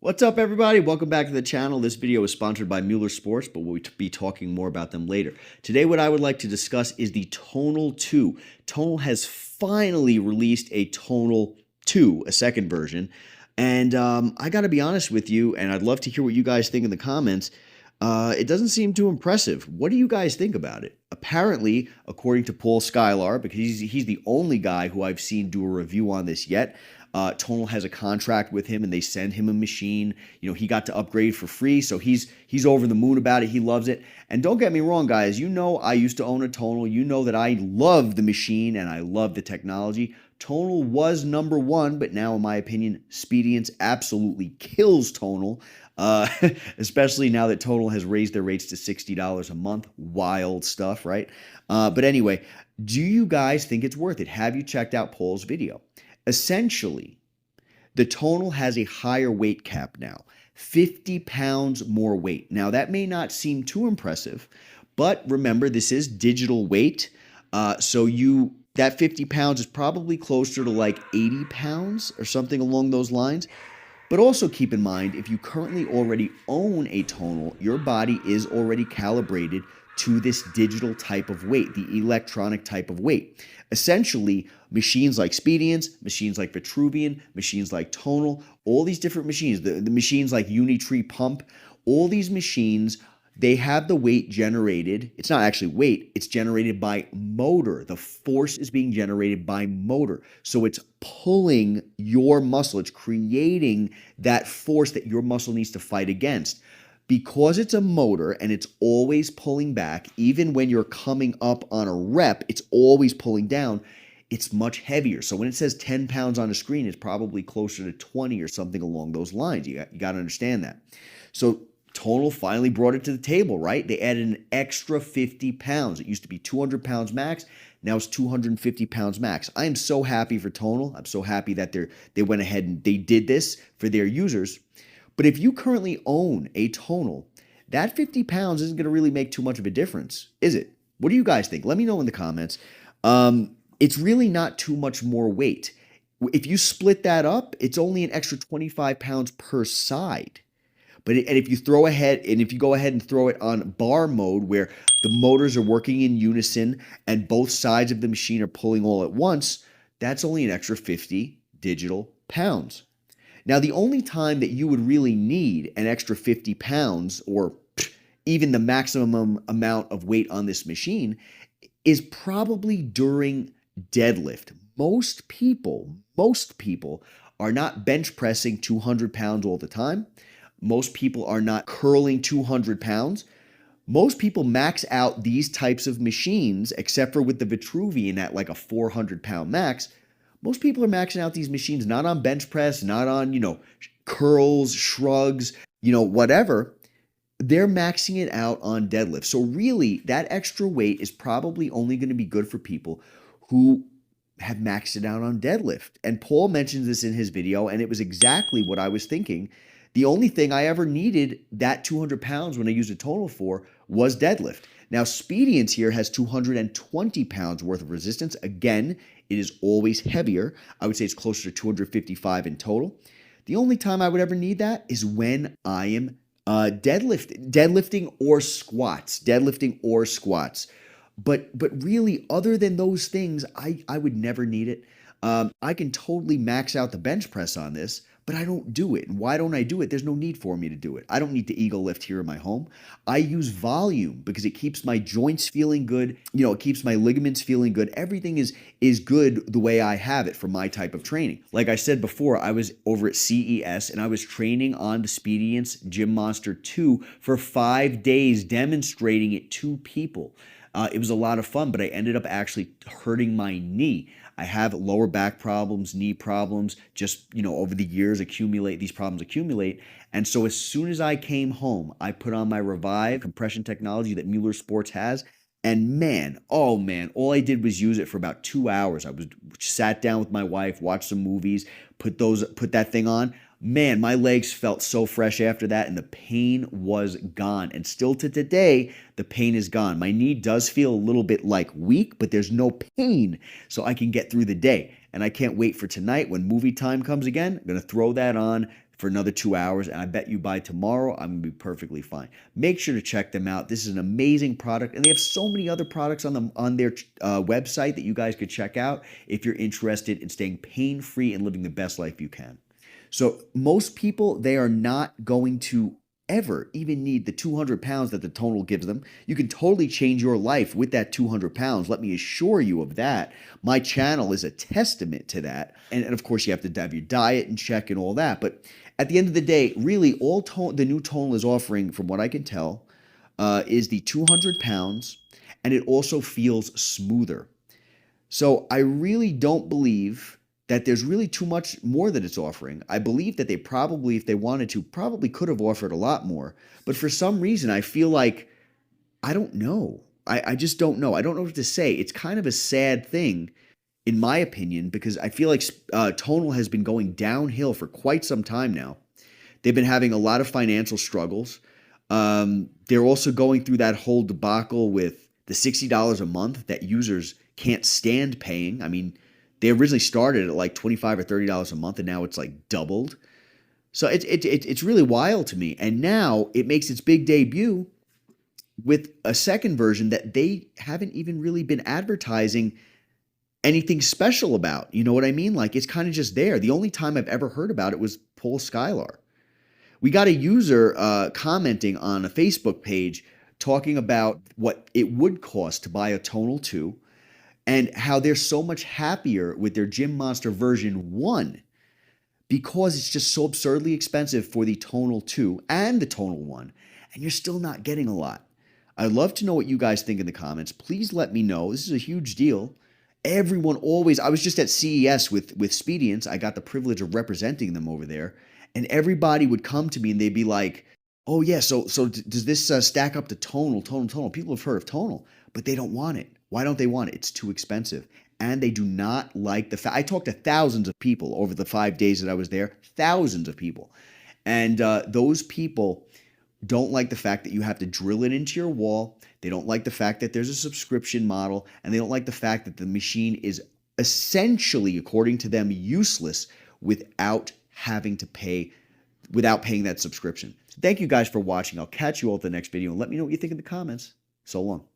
What's up, everybody? Welcome back to the channel. This video is sponsored by Mueller Sports, but we'll be talking more about them later. Today, what I would like to discuss is the Tonal 2. Tonal has finally released a Tonal 2, a second version. And I got to be honest with you, and I'd love to hear what you guys think in the comments. It doesn't seem too impressive. What do you guys think about it? Apparently, according to Paul Skylar, because he's the only guy who I've seen do a review on this yet, Tonal has a contract with him and they send him a machine. You know, he got to upgrade for free, so he's over the moon about it. He loves it. And don't get me wrong, guys. You know I used to own a Tonal. You know that I love the machine and I love the technology. Tonal was number one, but now, in my opinion, Speediance absolutely kills Tonal, especially now that Tonal has raised their rates to $60 a month. Wild stuff, right? But anyway, do you guys think it's worth it? Have you checked out Paul's video? Essentially, the Tonal has a higher weight cap now, 50 pounds more weight. Now, that may not seem too impressive, but remember, this is digital weight. That 50 pounds is probably closer to like 80 pounds or something along those lines. But also keep in mind, if you currently already own a Tonal, your body is already calibrated to this digital type of weight, the electronic type of weight. Essentially, machines like Speediance, machines like Vitruvian, machines like Tonal, all these different machines, the machines like Unitree Pump, all these machines, they have the weight generated. It's not actually weight, it's generated by motor. The force is being generated by motor. So it's pulling your muscle. It's creating that force that your muscle needs to fight against. Because it's a motor and it's always pulling back, even when you're coming up on a rep, it's always pulling down, it's much heavier. So when it says 10 pounds on a screen, it's probably closer to 20 or something along those lines. You got to understand that. So Tonal finally brought it to the table, right? They added an extra 50 pounds. It used to be 200 pounds max. Now it's 250 pounds max. I am so happy for Tonal. I'm so happy that they went ahead and they did this for their users. But if you currently own a Tonal, that 50 pounds isn't going to really make too much of a difference, is it? What do you guys think? Let me know in the comments. It's really not too much more weight. If you split that up, it's only an extra 25 pounds per side. And if you go ahead and throw it on bar mode, where the motors are working in unison and both sides of the machine are pulling all at once, that's only an extra 50 digital pounds. Now, the only time that you would really need an extra 50 pounds or even the maximum amount of weight on this machine is probably during deadlift. Most people are not bench pressing 200 pounds all the time. Most people are not curling 200 pounds. Most people max out these types of machines, except for with the Vitruvian at like a 400-pound max. Most people are maxing out these machines not on bench press, not on, curls, shrugs, whatever. They're maxing it out on deadlift. So really, that extra weight is probably only going to be good for people who have maxed it out on deadlift. And Paul mentions this in his video, and it was exactly what I was thinking. The only thing I ever needed that 200 pounds when I used a Tonal for was deadlift. Now, Speediance here has 220 pounds worth of resistance. Again, it is always heavier. I would say it's closer to 255 in total. The only time I would ever need that is when I am deadlifting or squats. But really, other than those things, I would never need it. I can totally max out the bench press on this, but I don't do it. And why don't I do it? There's no need for me to do it. I don't need to ego lift here in my home. I use volume because it keeps my joints feeling good. It keeps my ligaments feeling good. Everything is good the way I have it for my type of training. Like I said before, I was over at CES and I was training on the Speediance Gym Monster 2 for 5 days, demonstrating it to people. It was a lot of fun, but I ended up actually hurting my knee. I have lower back problems, knee problems, just, over the years these problems accumulate. And so as soon as I came home, I put on my Revive compression technology that Mueller Sports has. And man, all I did was use it for about 2 hours. I sat down with my wife, watched some movies, put that thing on. Man, my legs felt so fresh after that, and the pain was gone. And still to today, the pain is gone. My knee does feel a little bit like weak, but there's no pain, so I can get through the day. And I can't wait for tonight when movie time comes again. I'm going to throw that on, for another 2 hours, and I bet you by tomorrow I'm gonna be perfectly fine. Make sure to check them out. This is an amazing product, and they have so many other products on their website that you guys could check out if you're interested in staying pain-free and living the best life you can. So most people, they are not going to ever even need the 200 pounds that the tonal gives them. You can totally change your life with that 200 pounds. Let me assure you of that. My channel is a testament to that. And of course, you have to have your diet in check and all that. But at the end of the day, really all the new tonal is offering, from what I can tell, is the 200 pounds, and it also feels smoother. So I really don't believe that there's really too much more that it's offering. I believe that they probably, if they wanted to, probably could have offered a lot more. But for some reason, I feel like, I don't know. I just don't know. I don't know what to say. It's kind of a sad thing, in my opinion, because I feel like Tonal has been going downhill for quite some time now. They've been having a lot of financial struggles. They're also going through that whole debacle with the $60 a month that users can't stand paying. I mean, they originally started at like $25 or $30 a month, and now it's like doubled. So it's really wild to me. And now it makes its big debut with a second version that they haven't even really been advertising anything special about. You know what I mean? Like, it's kind of just there. The only time I've ever heard about it was Paul Skylar. We got a user commenting on a Facebook page talking about what it would cost to buy a Tonal 2, and how they're so much happier with their Gym Monster version 1 because it's just so absurdly expensive for the Tonal 2 and the Tonal 1, and you're still not getting a lot. I'd love to know what you guys think in the comments. Please let me know. This is a huge deal. Everyone always, I was just at CES with Spedients. I got the privilege of representing them over there, and everybody would come to me and they'd be like, oh yeah, so does this stack up to Tonal? People have heard of Tonal, but they don't want it. Why don't they want it? It's too expensive. And they do not like the fact. I talked to thousands of people over the 5 days that I was there, thousands of people. And those people don't like the fact that you have to drill it into your wall. They don't like the fact that there's a subscription model. And they don't like the fact that the machine is essentially, according to them, useless without having to pay, without paying that subscription. Thank you guys for watching. I'll catch you all at the next video, and let me know what you think in the comments. So long.